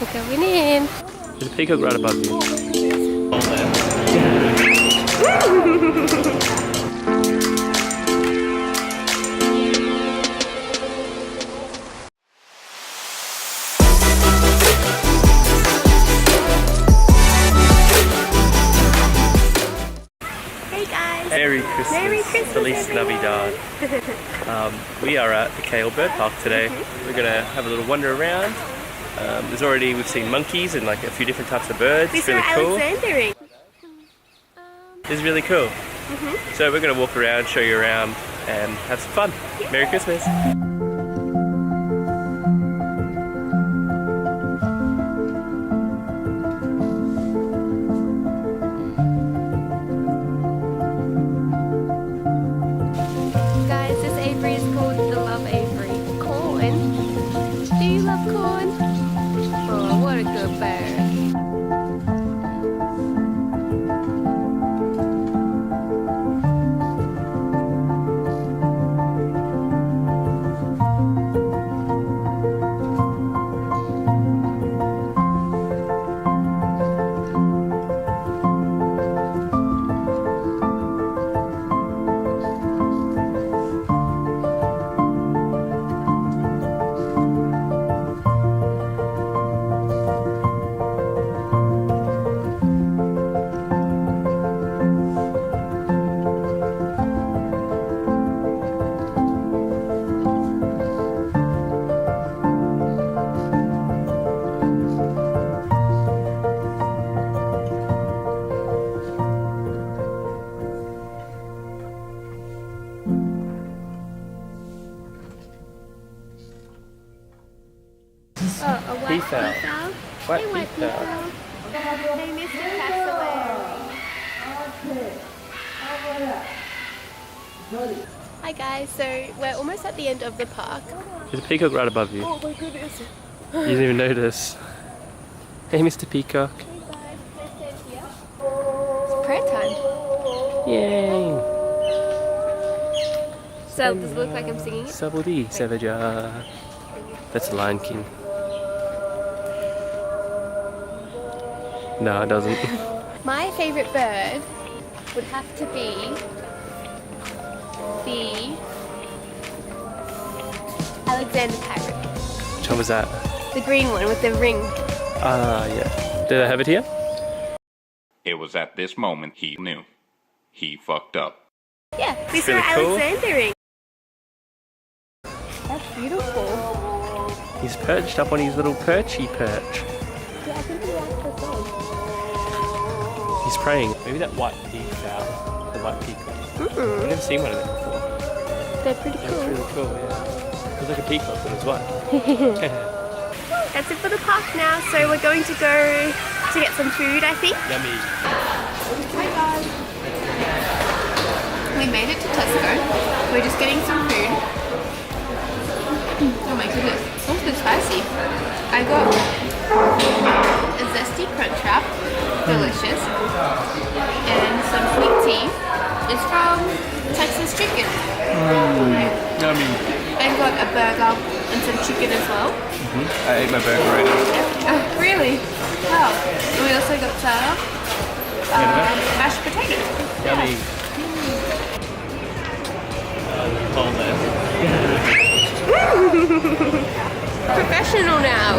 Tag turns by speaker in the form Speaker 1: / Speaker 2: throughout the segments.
Speaker 1: We're going in.
Speaker 2: There's a peacock right above you.
Speaker 1: Hey guys!
Speaker 2: Merry Christmas.
Speaker 1: Merry Christmas,
Speaker 2: Feliz
Speaker 1: everyone.
Speaker 2: Navidad. We are at the Kale Bird Park today. We're gonna have a little wander around. We've seen monkeys and like a few different types of birds.
Speaker 1: We
Speaker 2: It's
Speaker 1: saw
Speaker 2: really cool.
Speaker 1: Alexandering.
Speaker 2: It's really cool. So we're gonna walk around, show you around, and have some fun. Merry Christmas.
Speaker 1: Guys, this aviary is called the Love Aviary. Corn. Do you love corn? Oh, what a good bird. Oh, a white
Speaker 2: Peafowl.
Speaker 1: peafowl.
Speaker 2: White
Speaker 1: Hey, white
Speaker 2: peafowl.
Speaker 1: peafowl. Hey, Mr. Cassowary. Hi guys, so we're almost at the end of the park.
Speaker 2: There's a peacock right above you.
Speaker 1: Oh my goodness.
Speaker 2: You didn't even notice. Hey, Mr. Peacock.
Speaker 1: Hey guys, can I stand here? It's prayer time.
Speaker 2: Yay!
Speaker 1: So does it look like I'm singing it?
Speaker 2: Sabudi, Savaja. That's the Lion King. No, it doesn't.
Speaker 1: My favourite bird would have to be the Alexander parrot.
Speaker 2: Which one was that?
Speaker 1: The green one with the ring.
Speaker 2: Ah, yeah. Did I have it here?
Speaker 3: It was at this moment he knew. He fucked up.
Speaker 1: Yeah, we saw
Speaker 2: really cool.
Speaker 1: Alexandering. That's beautiful.
Speaker 2: He's perched up on his little perchy perch.
Speaker 1: Yeah, I think he likes the song.
Speaker 2: He's praying. Maybe that white peafowl, the white peacock. I've never seen one of them before.
Speaker 1: They're pretty
Speaker 2: That's
Speaker 1: cool.
Speaker 2: really cool, yeah. It's like a peacock, but it's white.
Speaker 1: That's it for the park now, so we're going to go to get some food, I think.
Speaker 2: Yummy.
Speaker 1: Hi guys. We made it to Tesco. We're just getting some food. Oh my goodness, it's so good spicy. I got a zesty crunch wrap, delicious, and some sweet tea. It's from Texas Chicken.
Speaker 2: Yummy.
Speaker 1: I got a burger and some chicken as well.
Speaker 2: I ate my burger already.
Speaker 1: Oh, really? Wow. And we also got some mashed potatoes.
Speaker 2: Yummy. Hold that.
Speaker 1: Professional now.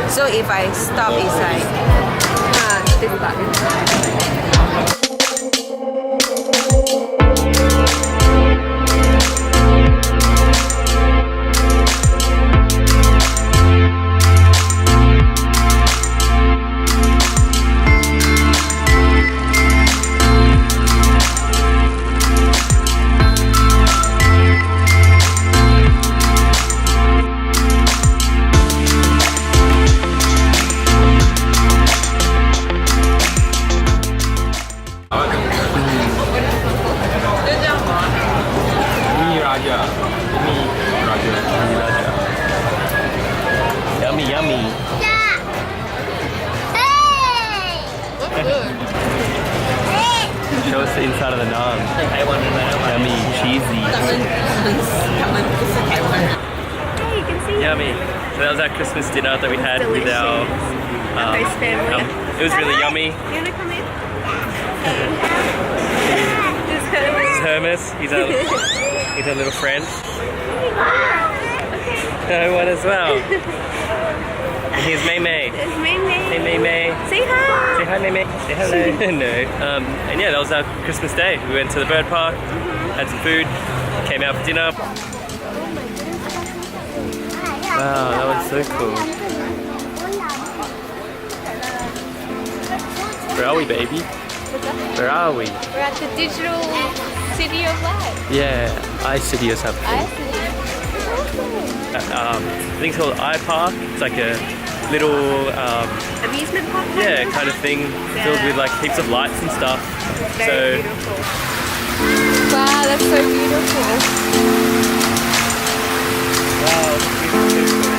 Speaker 4: So if I stop, it's like
Speaker 1: This button.
Speaker 2: Show us the inside of the naan. Yummy, cheesy.
Speaker 1: Hey, you can see
Speaker 2: Yummy. So that was our Christmas dinner that we had with our
Speaker 1: host family.
Speaker 2: it was really yummy.
Speaker 1: You wanna come in? This
Speaker 2: This is Hermes. He's our little friend. One as well. And here's May May.
Speaker 1: There's May May.
Speaker 2: Hey May May.
Speaker 1: Say hi.
Speaker 2: Say hi May May. Say hello. No. And yeah, that was our Christmas day. We went to the bird park, had some food, came out for dinner. Wow, that was so cool. Where are we, baby? Where are we?
Speaker 1: We're at the digital city of life.
Speaker 2: Yeah, iCity or something.
Speaker 1: I see.
Speaker 2: I think it's called iPark. It's like a little
Speaker 1: Amusement park?
Speaker 2: yeah, kind of thing filled with like heaps of lights and stuff.
Speaker 1: Very beautiful. Wow, that's so beautiful.
Speaker 2: Wow, it's beautiful.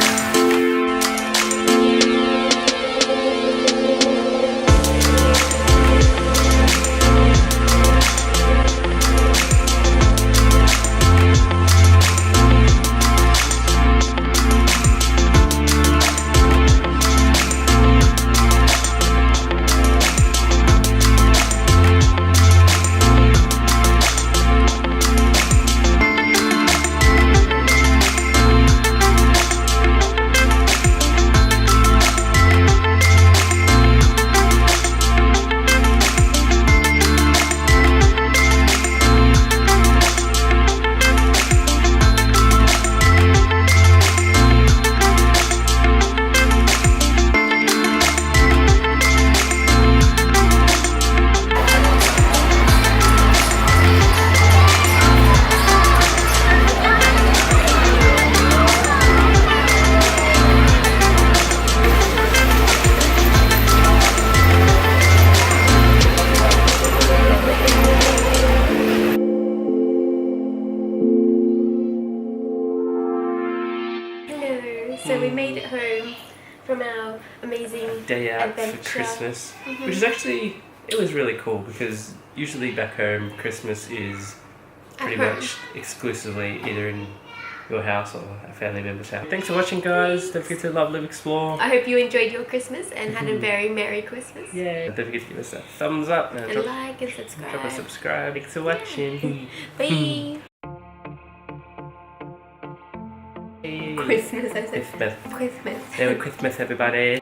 Speaker 1: So we made it home from our amazing
Speaker 2: Day out
Speaker 1: adventure.
Speaker 2: for Christmas, which is actually, it was really cool because usually back home Christmas is pretty
Speaker 1: At home.
Speaker 2: much exclusively either in your house or a family member's house. Thanks for watching, guys. Don't forget to love, live, explore.
Speaker 1: I hope you enjoyed your Christmas and had a very Merry Christmas.
Speaker 2: Yeah. Don't forget to give us a thumbs up and
Speaker 1: And like and subscribe.
Speaker 2: drop a subscribe. Thanks for watching.
Speaker 1: Bye. Christmas, I said.
Speaker 2: Christmas.
Speaker 1: Christmas.
Speaker 2: Merry Christmas, everybody.